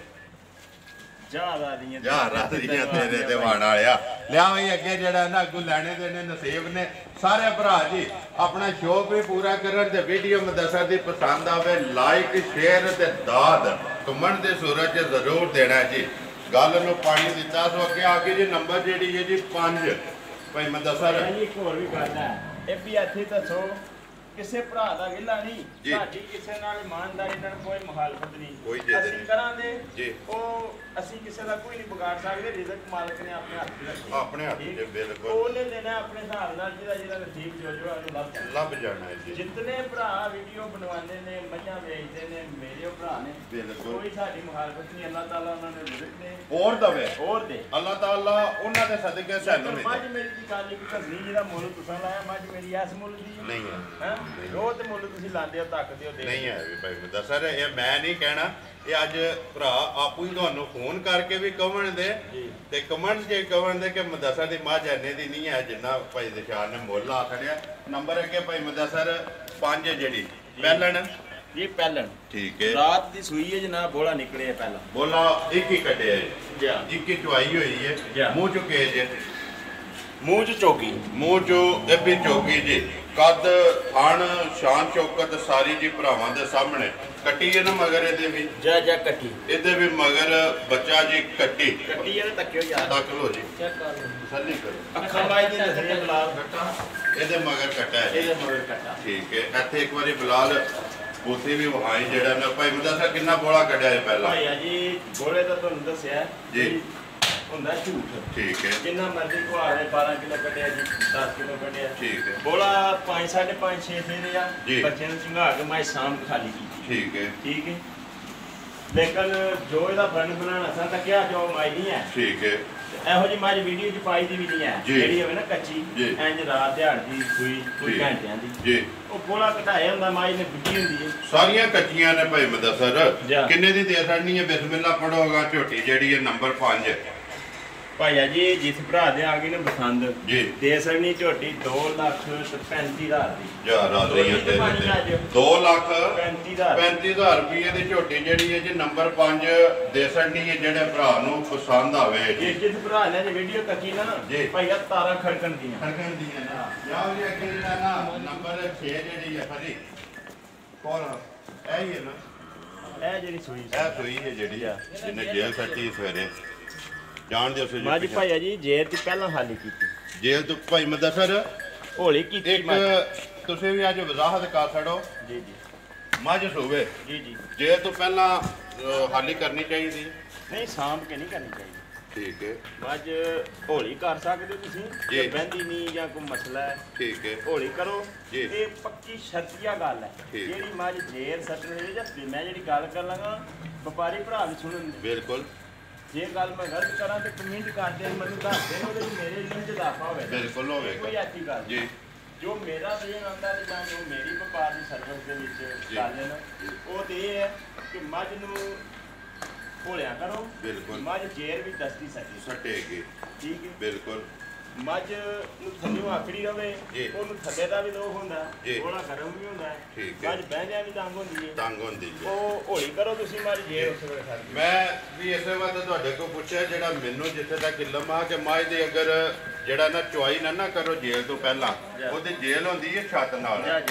ਰਾਤੀਆਂ ਤੇਰੇ ਤੇ ਵਾਣ ਵਾਲਿਆ ਲਿਆ ਬਈ ਅੱਗੇ ਜਿਹੜਾ ਨਾ ਅੱਗੋਂ ਲੈਣੇ ਦੇਣੇ ਨਸੀਬ ਨੇ ਸਾਰੇ ਭਰਾ ਜੀ ਆਪਣਾ ਸ਼ੌਕ ਵੀ ਪੂਰਾ ਕਰਨ ਤੇ ਵੀਡੀਓ ਮਦਸਰ ਦੀ ਪਸੰਦ ਆਵੇ ਲਾਈਕ ਸ਼ੇਅਰ ਤੇ ਦਾਦ ਕਮੈਂਟ ਦੇ ਸੂਰਜ 'ਚ ਜ਼ਰੂਰ ਦੇਣਾ ਜੀ ਗੱਲ ਨੂੰ ਪਾਣੀ ਦਿੱਤਾ ਸੋ ਅੱਗੇ ਆ ਕੇ ਜੀ ਨੰਬਰ ਜਿਹੜੀ ਹੈ ਜੀ 5 ਭਾਈ ਮਦਸਰ ਇੱਕ ਹੋਰ ਵੀ ਗੱਲ ਹੈ ਇਹ ਵੀ ਇੱਥੇ ਦੱਸੋ ਕਿਸੇ ਭਰਾ ਦਾ ਗਿਲਾ ਨਹੀਂ ਸਾਡੀ ਕਿਸੇ ਨਾਲ ਇਮਾਨਦਾਰੀ ਨਾਲ ਕੋਈ ਮੁਖਾਲਫਤ ਨਹੀਂ ਅਸੀਂ ਕਰਾਂਗੇ ਉਹ ਅਸੀਂ ਕਿਸੇ ਦਾ ਕੋਈ ਨਹੀਂ ਵਿਗਾੜ ਸਕਦੇ, ਰਿਜ਼ਕ ਮਾਲਕ ਨੇ ਆਪਣੇ ਹੱਥ 'ਚ ਰੱਖਿਆ, ਆਪਣੇ ਹੱਥ 'ਚ ਬਿਲਕੁਲ ਉਹਨੇ ਦੇਣਾ ਆਪਣੇ ਹਿਸਾਬ ਨਾਲ, ਜਿਹਦਾ ਨਸੀਬ ਜੋ ਉਹਨੂੰ ਲੱਭ ਜਾਣਾ ਹੈ ਜੀ। ਜਿਤਨੇ ਭਰਾ ਵੀਡੀਓ ਬਣਵਾਉਂਦੇ ਨੇ, ਮੱਝਾਂ ਵੇਚਦੇ ਨੇ, ਮੇਰੇ ਉਹ ਭਰਾ ਨੇ, ਬਿਲਕੁਲ ਕੋਈ ਸਾਡੀ ਮੁਖਾਲਫਤ ਨਹੀਂ। ਅੱਲਾਹ ਤਾਲਾ ਉਹਨਾਂ ਨੇ ਰਿਜ਼ਕ ਦੇ ਹੋਰ ਦਵੇ, ਹੋਰ ਦੇ। ਅੱਲਾਹ ਤਾਲਾ ਉਹਨਾਂ ਦੇ ਸਦਕੇ ਸਾਨੂੰ ਮਿਲੇ। ਮੱਝ ਮੇਰੀ ਦੀ ਕਾਲੀ ਘਰਨੀ ਜਿਹਦਾ ਮੁੱਲ ਤੁਸੀਂ ਲਾਇਆ, ਮੱਝ ਮੇਰੀ ਇਸ ਮੁੱਲ ਦੀ ਨਹੀਂ ਹੈ, ਉਹ ਤੇ ਮੁੱਲ ਤੁਸੀਂ ਲਾਉਂਦੇ ਹੋ, ਤੱਕਦੇ ਹੋ, ਨਹੀਂ ਹੈ ਵੀ ਭਾਈ ਮੁਦੱਸਰ, ਇਹ ਮੈਂ ਨਹੀਂ ਕਹਿਣਾ, ਇਹ ਅੱਜ ਭਰਾ ਆਪੂ ਹੀ ਤੁਹਾਨੂੰ ਫੋਨ ਕਰਕੇ ਵੀ ਕਹਣ ਦੇ ਤੇ ਕਮੈਂਟ 'ਚ ਕਹਣ ਦੇ ਕਿ ਮੁਦੱਸਰ ਦੀ ਮੱਝ ਇੰਨੇ ਦੀ ਨਹੀਂ ਹੈ ਜਿੰਨਾ ਭਾਈ ਦਿਸ਼ਾਨ ਨੇ ਮੁੱਲ ਆ ਖੜਿਆ। ਨੰਬਰ ਅੱਗੇ ਭਾਈ ਮੁਦੱਸਰ 5 ਜਿਹੜੀ ਪਹਿਲਣ, ਇਹ ਪਹਿਲਣ ਠੀਕ ਹੈ, ਰਾਤ ਦੀ ਸੂਈ ਹੈ ਜਨਾਬ, ਬੋਲਾ ਨਿਕਲੇ ਪਹਿਲਾਂ, ਬੋਲਾ ਇੱਕ ਹੀ ਕੱਢਿਆ ਜੀ, ਇੱਕ ਹੀ ਚੁਆਈ ਹੋਈ ਹੈ, ਮੂੰਹ ਚੁੱਕੇ ਜੇ, ਮੂੰਹ 'ਚ ਚੌਕੀ, ਮੂੰਹ 'ਚੋਂ ਇਹ ਵੀ ਚੌਕੀ ਜੀ, ਕੱਦ ਥਣ ਸ਼ਾਨ ਚੌਕਤ ਸਾਰੀ ਜੀ ਭਰਾਵਾਂ ਦੇ ਸਾਹਮਣੇ। ਕੱਟੀ ਹੈ ਨਾ ਮਗਰ ਇਹਦੇ ਵੀ, ਜਾ ਕੱਟੀ, ਇਹਦੇ ਵੀ ਮਗਰ ਬੱਚਾ ਜੀ ਕੱਟੀ ਕੱਟੀ ਹੈ, ਤੱਕਿਓ ਯਾਰ, ਤੱਕ ਲੋ ਜੀ, ਚੈੱਕ ਕਰ ਲਓ, ਤਸੱਲੀ ਕਰੋ। ਅੱਖਾਂ ਬਾਈ ਦੀ ਨਜ਼ਰੀਏ ਬਲਾਲ ਕੱਟਾ, ਇਹਦੇ ਮਗਰ ਕੱਟਾ ਹੈ, ਇਹਦੇ ਮਗਰ ਕੱਟਾ, ਠੀਕ ਹੈ। ਇੱਥੇ ਇੱਕ ਵਾਰੀ ਬਲਾਲ ਉਸੇ ਵੀ ਵਹਾਈ ਜਿਹੜਾ ਨਾ ਭਾਈ ਮੁਦੱਸਰ ਕਿੰਨਾ ਬੋਲਾ ਕੱਢਿਆ ਹੈ ਪਹਿਲਾਂ ਭਾਈਆ ਜੀ। ਬੋਲੇ ਤਾਂ ਤੁਹਾਨੂੰ ਦੱਸਿਆ ਜੀ, ਹੁੰਦਾ ਝੂਠ, ਠੀਕ ਹੈ, ਜਿੰਨਾ ਮਰਜ਼ੀ ਘੁਆੜੇ 12 ਕਿਲੋ ਕੱਢਿਆ ਜੀ, 10 ਕਿਲੋ ਕੱਢਿਆ, ਠੀਕ ਹੈ, ਬੋਲਾ 5, 5.5, 6 ਫੇਰੇ ਆ, ਜੀ। ਬੱਚਿਆਂ ਨੂੰ ਚੰਗਾ ਕੇ ਮੈਂ ਸ਼ਾਮ ਖਾਲੀ ਕੀਤੀ, ਠੀਕ ਹੈ, ਠੀਕ ਹੈ। ਲੇਕਿਨ ਜੋ ਇਹਦਾ ਬਣ ਬਣਾਣਾ ਸਾਂ ਤਾਂ ਕਿਹਾ ਜੋ ਮਾਈ ਨਹੀਂ ਹੈ, ਠੀਕ ਹੈ, ਇਹੋ ਜਿਹੀ ਮੱਝ ਵੀਡੀਓ 'ਚ ਪਾਈ ਦੀ ਵੀ ਨਹੀਂ ਹੈ, ਜੀ। ਜਿਹੜੀ ਹੋਵੇ ਨਾ ਕੱਚੀ, ਜੀ। ਇੰਜ ਰਾਤ ਦਿਹਾੜ ਦੀ ਸੂਈ, ਕੋਈ ਜੀ। ਘੰਟਿਆਂ ਦੀ, ਜੀ। ਉਹ ਬੋਲਾ ਘਟਾਇਆ ਹੁੰਦਾ, ਮਾਈ ਨੇ ਬਿੱਟੀ ਹੁੰਦੀ ਹੈ, ਸਾਰੀਆਂ ਕੱਚੀਆਂ ਨੇ ਭਾਈ ਮੁਦੱਸਰ। ਜਾ। ਕਿੰਨੇ ਦੀ ਦੇ ਛੱਡਣੀ ਹੈ? ਬਿਸਮਿਲ੍ਲਾ ਪੜੋਗਾ। ਝੋਟੀ ਜਿਹੜੀ ਹੈ ਨੰਬਰ 5 ਭਾਈਆ ਜੀ ਜਿਸ ਭਰਾ ਦੇ ਆ ਗਈ ਨਾ ਪਸੰਦ, ਜੀ, ਦੇ ਸਕਣੀ ਝੋਟੀ 2,35,000 ਦੀ, ਜਾ ਰਾਜ਼ੀਆਂ ਤੇ 2 ਲੱਖ 35,000 35,000 ਰੁਪਏ ਦੀ ਝੋਟੀ ਜਿਹੜੀ ਹੈ ਜੀ ਨੰਬਰ 5 ਦੇ ਛੱਡਣੀ ਹੈ, ਜਿਹੜੇ ਭਰਾ ਨੂੰ ਪਸੰਦ ਆਵੇ ਜੀ। ਜਿਸ ਭਰਾ ਨੇ ਜੇ ਵੀਡੀਓ ਕੱਚੀ ਨਾ ਜੀ। ਭਾਈਆ ਤਾਰਾਂ ਖੜਕਣ ਦੀਆਂ, ਖੜਕਣ ਦੀਆਂ ਨਾ ਜਾਂ ਵੀ ਅੱਗੇ ਜਿਹੜਾ ਨਾ ਨੰਬਰ 6 ਜਿਹੜੀ ਹੈ ਫਰੀ ਕੋਲ ਇਹ ਹੀ ਹੈ ਨਾ, ਇਹ ਜਿਹੜੀ ਸੂਈ ਇਹ ਸੋਈ ਹੈ ਜਿਹੜੀ ਜਿਹਨੇ ਜੇਲ੍ਹ ਸੱਟੀ ਸਵੇਰੇ ਜਾਣ ਦਿਓ ਸੀ ਮਾਜੀ ਭਾਈਆ ਜੀ ਜੇਰ ਦੀ ਪਹਿਲਾਂ ਹਾਲੀ ਕੀਤੀ, ਜੇਲ੍ਹ ਤੋਂ ਭਾਈ ਮੁਦੱਸਰ ਹੌਲੀ ਕੀਤੀ ਇੱਕ ਤੁਸੀਂ ਵੀ ਅੱਜ ਵਜ਼ਾਹਤ ਕਰ ਛੜੋ ਜੀ ਜੀ ਮੱਝ ਸੂਵੇ ਜੀ ਜੀ, ਜੇਲ੍ਹ ਤੋਂ ਪਹਿਲਾਂ ਹਾਲੀ ਕਰਨੀ ਚਾਹੀਦੀ, ਨਹੀਂ ਸਾਂਭ ਕੇ ਨਹੀਂ ਕਰਨੀ ਚਾਹੀਦੀ। ਠੀਕ ਹੈ, ਮੱਝ ਹੌਲੀ ਕਰ ਸਕਦੇ ਹੋ ਤੁਸੀਂ, ਜੀ। ਜੇ ਬਹਿੰਦੀ ਨਹੀਂ ਜਾਂ ਕੋਈ ਮਸਲਾ ਹੈ, ਠੀਕ ਹੈ, ਹੌਲੀ ਕਰੋ। ਜੀ। ਇਹ ਪੱਕੀ ਸ਼ਰਤੀਆ ਗੱਲ ਹੈ, ਠੀਕ। ਜਿਹੜੀ ਮੱਝ ਜੇਰ ਸੱਟਣੀ ਜਾਂ ਮੈਂ ਜਿਹੜੀ ਗੱਲ ਕਰ ਲਾਂਗਾ ਵਪਾਰੀ ਭਰਾ ਵੀ ਸੁਣਨ ਦੇ। ਬਿਲਕੁਲ ਜੇ ਗੱਲ ਮੈਂ ਗਲਤ ਕਰਾਂ ਤੇ ਕਮੈਂਟ ਕਰਦੇ ਮੈਨੂੰ ਦੱਸ ਦੇਣ, ਉਹਦੇ ਵਿੱਚ ਮੇਰੇ ਦਿਨ ਚ ਇਜ਼ਾਫਾ ਹੋਵੇ, ਬਿਲਕੁਲ ਕੋਈ ਹੋਵੇਗਾ ਐਸੀ ਗੱਲ ਜੀ, ਜੋ ਮੇਰਾ ਦੇਣ ਆਉਂਦਾ ਤੇ ਜਾਂ ਜੋ ਮੇਰੀ ਵਪਾਰ ਦੀ ਸਰਵਿਸ ਦੇ ਵਿੱਚ ਗੱਲ ਹੈ ਨਾ, ਉਹ ਤੇ ਇਹ ਹੈ ਕਿ ਮੱਝ ਨੂੰ ਘੋਲਿਆ ਕਰੋ, ਬਿਲਕੁਲ ਮੱਝ ਜੇਰ ਵੀ ਦੱਸਦੀ ਸਕੇ, ਸਟੇਗੀ, ਠੀਕ ਹੈ। ਬਿਲਕੁਲ ਮੱਝ ਨੂੰ ਥੱਲੇ ਆਖੜੀ ਰਵੇ, ਜੀ। ਉਹਨੂੰ ਥੱਲੇ ਦਾ ਵੀ ਲੋਕ ਹੁੰਦਾ, ਜੀ। ਥੋੜਾ ਗਰਮ ਵੀ ਹੁੰਦਾ ਹੈ, ਠੀਕ ਹੈ। ਮੱਝ ਬਹਿੰਦਿਆਂ ਵੀ ਤੰਗ ਹੁੰਦੀ ਹੈ, ਤੰਗ ਹੁੰਦੀ ਹੈ। ਉਹ ਹੌਲੀ ਕਰੋ ਤੁਸੀਂ ਮੱਝ ਜੇਰ ਉਸ ਵੇਲੇ ਛੱਡ ਦਿਓ। ਮੈਂ ਵੀ ਇਸੇ ਵਾਸਤੇ ਤੁਹਾਡੇ ਕੋਲ ਪੁੱਛਿਆ, ਜਿਹੜਾ ਮੈਨੂੰ ਜਿੱਥੇ ਤੱਕ ਇਲਮ ਆ ਕਿ ਮੱਝ ਦੇ ਅਗਰ ਜਿਹੜਾ ਨਾ ਚੁਆਈ ਨਾ ਕਰੋ ਜੇਲ੍ਹ ਤੋਂ ਪਹਿਲਾਂ, ਉਹਦੀ ਜੇਲ੍ਹ ਹੁੰਦੀ ਹੈ ਛੱਤ ਨਾਲ,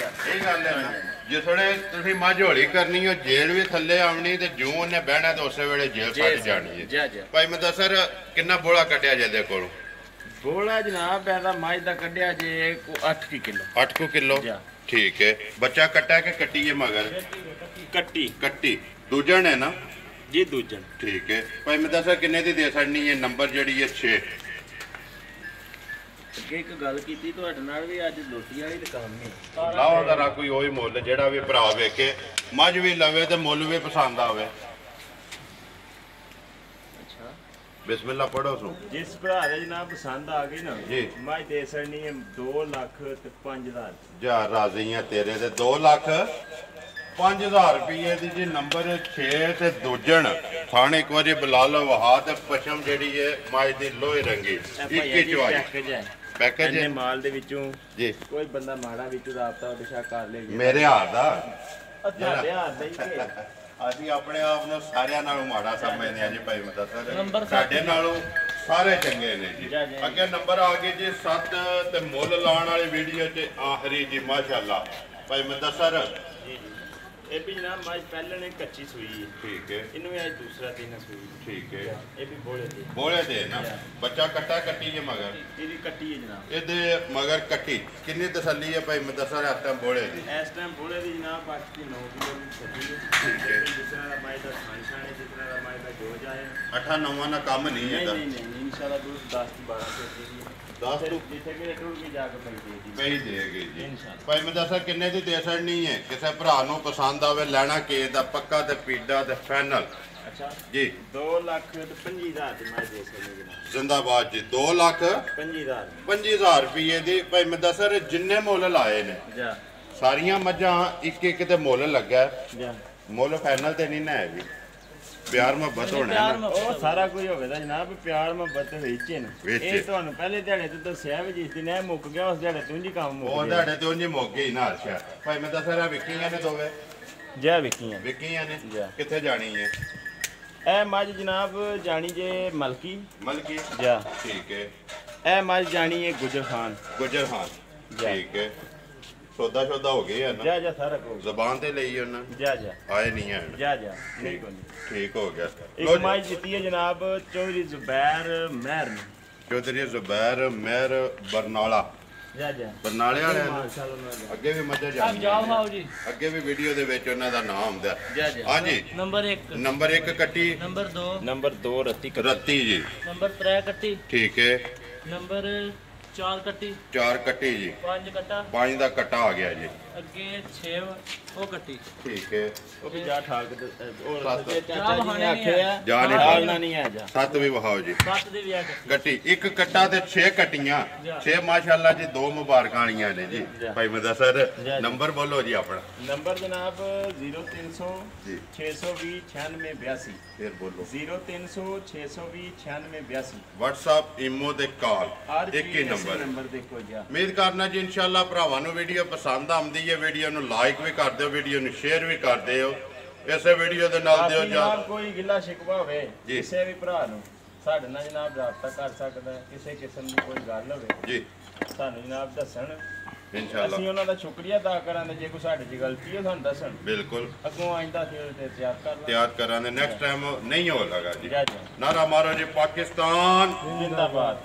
ਇਹ ਗੱਲ ਹੈ ਨਾ। ਜਿਸ ਵੇਲੇ ਤੁਸੀਂ ਮੱਝ ਹੌਲੀ ਕਰਨੀ ਹੋ, ਜੇਲ੍ਹ ਵੀ ਥੱਲੇ ਆਉਣੀ ਤੇ ਜੂੰ ਉਹਨੇ ਬਹਿਣਾ ਤੇ ਉਸੇ ਵੇਲੇ ਜੇਲ੍ਹ ਫੱਟ ਜਾਣੀ ਹੈ। ਭਾਈ ਮੁਦੱਸਰ ਕਿੰਨਾ ਬੋਲਾ ਕੱਢਿਆ ਜਿਹਦੇ ਕੋਲੋਂ? ਬੋਲਾ ਜਨਾਬ ਇਹਦਾ ਮੱਝ ਦਾ ਕੱਢਿਆ ਜੇ 8 ਕਿਲੋ, 8 ਕਿਲੋ, ਠੀਕ ਹੈ। ਬੱਚਾ ਕੱਟਾ ਕਿ ਕੱਟੀ ਹੈ ਮਗਰ? ਕੱਟੀ ਕੱਟੀ ਦੂਜਣ ਹੈ ਨਾ ਜੀ, ਦੂਜਣ, ਠੀਕ ਹੈ। ਭਾਈ ਮੁਦੱਸਰ ਕਿੰਨੇ ਦੀ ਦੇ ਛੱਡਣੀ ਹੈ? ਨੰਬਰ ਜਿਹੜੀ ਹੈ 6। ਅੱਗੇ ਇੱਕ ਗੱਲ ਕੀਤੀ ਤੁਹਾਡੇ ਨਾਲ ਵੀ, ਅੱਜ ਲੋਟੀ ਵਾਲੀ ਦੁਕਾਨ ਨਹੀਂ ਲਾਓ ਜ਼ਰਾ ਕੋਈ ਉਹੀ ਮੁੱਲ ਜਿਹੜਾ ਵੀ ਭਰਾ ਵੇਖੇ, ਮੱਝ ਵੀ ਲਵੇ ਤੇ ਮੁੱਲ ਵੀ ਪਸੰਦ ਆਵੇ। ਅੱਛਾ ਬਿਸਮਿਲ੍ਲਾ ਪੜੋ ਸੋ। ਜਿਸ ਭਰਾ ਦੇ ਜਨਾਬ ਪਸੰਦ ਆ ਗਈ ਨਾ ਜੀ। ਮੱਝ ਦੇ ਸਕਣੀ ਹੈ 2,05,000 ਜਾ ਰਾਜ਼ੀਆਂ ਤੇਰੇ ਤੇ 2,05,000 ਰੁਪਏ ਦੀ ਜੀ। ਨੰਬਰ 6 ਤੇ ਦੂਜਣ ਥਾਣ ਇੱਕ ਵਾਰੀ ਬੁਲਾ ਲਓ, ਵਹਾ ਤੇ ਪਸ਼ਮ ਜਿਹੜੀ ਹੈ ਮੱਝ ਦੀ ਲੋਹੇ ਰੰਗੀ, ਇੱਕੀ ਚਵਾਈ ਪੈਕੇਜ ਇਹਨੇ ਮਾਲ ਦੇ ਵਿੱਚੋਂ ਜੀ। ਕੋਈ ਬੰਦਾ ਮਾੜਾ ਵਿੱਚੋਂ ਰਾਬਤਾ ਵਿਸ਼ਾ ਕਰ ਲੇ ਮੇਰੇ ਹਾਰ ਦਾ ਤੁਹਾਡੇ ਹੱਥ ਨਹੀਂ ਕਿ ਅਸੀਂ ਆਪਣੇ ਆਪ ਨੂੰ ਸਾਰਿਆਂ ਨਾਲੋਂ ਮਾੜਾ ਸਮਝਦੇ ਹਾਂ ਜੀ ਭਾਈ ਮੁਦੱਸਰ, ਸਾਡੇ ਨਾਲੋਂ ਸਾਰੇ ਚੰਗੇ ਨੇ ਜੀ। ਅੱਗੇ ਨੰਬਰ ਆ ਗਏ ਜੀ 7 ਤੇ ਮੁੱਲ ਲਾਉਣ ਵਾਲੀ ਵੀਡੀਓ 'ਚ ਆਖਰੀ ਜੀ। ਮਾਸ਼ਾਅੱਲਾ ਭਾਈ ਮੁਦੱਸਰ ਇਹ ਵੀ ਜਨਾਬ ਮਾਜ ਪਹਿਲਾਂ ਨੇ ਕੱਚੀ ਸੂਈ ਹੈ। ਠੀਕ ਹੈ। ਇਹਨੂੰ ਵੀ ਅੱਜ ਦੂਸਰਾ ਦਿਨ ਹੈ ਸੂਈ। ਠੀਕ ਹੈ। ਇਹ ਵੀ ਬੋਲੇ ਦੇ। ਬੋਲੇ ਦੇ ਨਾ ਬੱਚਾ ਕੱਟਾ ਕੱਟੀ ਜੇ ਮਗਰ ਇਹਦੀ ਕੱਟੀ ਹੈ ਜਨਾਬ। ਇਹਦੇ ਮਗਰ ਕੱਟੀ ਕਿੰਨੀ ਤਸੱਲੀ ਹੈ ਭਾਈ ਮੁਦੱਸਰ ਇਸ ਟਾਈਮ ਬੋਲੇ ਦੀ? ਇਸ ਟਾਈਮ ਬੋਲੇ ਦੀ ਜਨਾਬ ਬਾਕੀ 9 ਕਿਲੋ ਦੀ ਛੱਡੀ ਹੈ। ਠੀਕ ਹੈ। ਜਿਸ ਤਰ੍ਹਾਂ ਦਾ ਮਾਜ ਦਾ ਖਾਨਸ਼ਾਨ ਹੈ, ਜਿਸ ਤਰ੍ਹਾਂ ਦਾ ਮਾਜ ਦਾ ਜੋਜ ਆਏ 8-9 ਦਾ ਕੰਮ ਨਹੀਂ ਨਹੀਂ ਇਹਦਾ। ਨਹੀਂ ਇਨਸ਼ਾਅੱਲਾ दूध 10 की 12 से देगी। 10 ਤੋਂ ਜਿੱਥੇ ਕਿ ਟੁੱਟ ਕੇ ਜਾ ਕੇ ਪਈ ਦੇਗੀ। ਪਈ ਦੇਗੀ ਜੀ। ਇਨਸ਼ਾਅੱਲਾ। ਭਾਈ ਮੁਦੱਸਰ ਕਿੰਨੇ ਦੀ ਦੇ ਸਕਣੀ ਹੈ? ਕਿਸੇ ਭਰਾ ਨੂੰ ਪਸੰਦ ਆਵੇ ਲੈਣਾ ਕੇ ਦਾ ਪੱਕਾ ਤੇ ਪੀਡਾ ਤੇ ਫਾਈਨਲ ਅੱਛਾ ਜੀ 2,25,000 ਦੀ ਮੈਂ ਦੇ ਸਕਦਾ ਜਨਾਬ। ਜ਼ਿੰਦਾਬਾਦ ਜੀ। 2,25,000 25,000 ਰੁਪਏ ਦੀ ਭਾਈ ਮੁਦੱਸਰ ਜਿੰਨੇ ਮੁੱਲ ਲਾਏ ਨੇ ਜਾ ਸਾਰੀਆਂ ਮੱਝਾਂ ਇੱਕ ਇੱਕ ਤੇ ਮੁੱਲ ਲੱਗਾ ਹੈ। ਜਾ ਮੁੱਲ ਫਾਈਨਲ ਤੇ ਨਹੀਂ ਨਾ ਹੈ ਵੀ ਪਿਆਰ ਮੁਹੱਬਤ ਹੋਣਾ ਹੈ ਨਾ। ਉਹ ਸਾਰਾ ਕੁਝ ਹੋਵੇਗਾ ਜਨਾਬ ਪਿਆਰ ਮੁਹੱਬਤ ਵਿੱਚ ਹੀ ਨਾ। ਵਿੱਚ। ਇਹ ਤੁਹਾਨੂੰ ਪਹਿਲੇ ਦਿਹਾੜੇ ਤੋਂ ਦੱਸਿਆ ਵੀ ਜਿਸ ਦਿਨ ਇਹ ਮੁੱਕ ਗਿਆ ਉਸ ਦਿਹਾੜੇ ਤੋਂ ਜੀ ਕੰਮ ਉਹ ਮੁੱਕ ਗਿਆ। ਤੁਹਾਡੇ ਤੇ ਉਂਝ ਮੁੱਕ ਗਈ ਨਾ ਅੱਛਾ ਭਾਈ ਮੁਦੱਸਰ ਆ ਵਿਕੀਆਂ ਨੇ ਦੋਵੇਂ ਜੈ ਵਿਕੀਆਂ। ਵਿਕੀਆਂ ਨੇ ਜਾ। ਕਿੱਥੇ ਜਾਣੀ ਹੈ? ਇਹ ਮੱਝ ਜਨਾਬ ਜਾਣੀ ਜੇ ਮਲਕੀ ਮਲਕੀ ਜਾ। ਠੀਕ ਹੈ। ਇਹ ਮੱਝ ਜਾਣੀ ਹੈ ਗੁਜਰ ਖਾਨ ਗੁਜਰ ਖਾਨ ਜਾ। ਠੀਕ ਹੈ। ਸੌਦਾ ਹੋ ਗਿਆ ਨਾ ਜਾ ਜਾ ਸਾਰਾ ਕੁਝ ਜ਼ਬਾਨ ਤੇ ਲਈ ਉਹਨਾਂ ਜਾ ਜਾ ਆਏ ਨਹੀਂ ਆਣ ਜਾ ਜਾ ਨਹੀਂ ਕੋਈ ਨਹੀਂ। ਠੀਕ ਹੋ ਗਿਆ। ਇੱਕ ਮੱਝ ਦਿੱਤੀ ਹੈ ਜਨਾਬ ਚੌਧਰੀ ਜ਼ੁਬੈਰ ਮਹਿਰ ਨੇ। ਚੌਧਰੀ ਜ਼ੁਬੈਰ ਮਹਿਰ ਬਰਨਾਲਾ ਜਾ ਜਾ ਬਰਨਾਲੇ ਵਾਲਿਆਂ ਨੂੰ ਮਾਸ਼ਾਅੱਲਾ। ਅੱਗੇ ਵੀ ਮੱਝਾਂ ਜਾਂਦੀਆਂ ਨੇ। ਅੱਗੇ ਵੀ ਵੀਡੀਓ ਦੇ ਵਿੱਚ ਉਹਨਾਂ ਦਾ ਨਾਮ ਆਉਂਦਾ ਜਾ ਜਾ ਹਾਂਜੀ। ਨੰਬਰ 1 ਨੰਬਰ 1 ਕੱਟੀ ਨੰਬਰ 2 ਨੰਬਰ 2 ਰੱਤੀ ਰੱਤੀ ਜੀ ਨੰਬਰ 3 ਕੱਟੀ ਠੀਕ ਹੈ। ਨੰਬਰ 4 ਕੱਟੀ 4 ਕੱਟੀ ਜੀ 5 ਕੱਟਾ 5 ਦਾ ਕੱਟਾ ਆ ਗਿਆ ਜੀ ਅੱਗੇ 6 ਉਹ ਕੱਟੀ ਠੀਕ ਹੈ। ਉਹ ਵੀ ਜਾ ਠਾਕ ਤੇ ਉਹ ਸੱਤ। ਚਾਚਾ ਜੀ ਨੇ ਆਖਿਆ ਜਾ ਨਹੀਂ ਠਾਲਣਾ ਨਹੀਂ ਹੈ ਜਾ 7 ਵੀ ਵਹਾਓ ਜੀ 7 ਦੀ ਵੀ ਆ ਕੱਟੀ ਕੱਟੀ ਇੱਕ ਕੱਟਾ ਤੇ 6 ਕੱਟੀਆਂ 6 ਮਾਸ਼ਾਅੱਲਾ ਜੀ 2 ਮੁਬਾਰਕਾਂ ਵਾਲੀਆਂ ਨੇ ਜੀ ਭਾਈ ਮੁਦੱਸਰ ਨੰਬਰ ਬੋਲੋ ਜੀ ਆਪਣਾ ਨੰਬਰ ਜਨਾਬ 0300 ਜੀ 620 9682 ਫਿਰ ਬੋਲੋ 0300 620 9682 WhatsApp ਇਮੋ ਤੇ ਕਾਲ ਇੱਕ ਹੀ ਨੰਬਰ ਦੇਖੋ ਜੀ ਉਮੀਦ ਕਰਨਾ ਜੀ ਇਨਸ਼ਾਅੱਲਾ ਭਰਾਵਾਂ ਨੂੰ ਵੀਡੀਓ ਪਸੰਦ ਆਉਂਦੀ ਹੈ ਵੀਡੀਓ ਨੂੰ ਲਾਈਕ ਵੀ ਕਰ ਦਿਓ ਵੀਡੀਓ ਨੂੰ ਸ਼ੇਅਰ ਵੀ ਕਰ ਦਿਓ ਇਸੇ ਵੀਡੀਓ ਦੇ ਨਾਲ ਦਿਓ ਜਨਾਬ ਕੋਈ ਗਿੱਲਾ ਸ਼ਿਕਵਾ ਹੋਵੇ ਜੀ। ਕਿਸੇ ਵੀ ਭਰਾ ਨੂੰ ਸਾਡੇ ਨਾਲ ਜਨਾਬ ਰਾਬਤਾ ਕਰ ਸਕਦਾ ਹੈ। ਕਿਸੇ ਕਿਸਮ ਦੀ ਕੋਈ ਗੱਲ ਹੋਵੇ ਜੀ ਸਾਨੂੰ ਜਨਾਬ ਦੱਸਣ ਇਨਸ਼ਾਅੱਲਾ ਅਸੀਂ ਉਹਨਾਂ ਦਾ ਸ਼ੁਕਰੀਆ ਅਦਾ ਕਰਾਂਗੇ। ਜੇ ਕੋਈ ਸਾਡੇ 'ਚ ਗਲਤੀ ਹੈ ਸਾਨੂੰ ਦੱਸਣ ਬਿਲਕੁਲ ਅੱਗੋਂ ਆਇੰਦਾ ਫਿਰ ਤੇ ਤਿਆਰ ਕਰ ਲਾਂਗੇ। ਤਿਆਰ ਕਰਾਂਗੇ ਨੈਕਸਟ ਟਾਈਮ ਨਹੀਂ ਹੋ ਲਗਾ ਜੀ ਜਾ ਜਾ ਨਾਰਾ ਮਾਰੋ ਜੀ ਪਾਕਿਸਤਾਨ ਜਿੰਦਾਬਾਦ।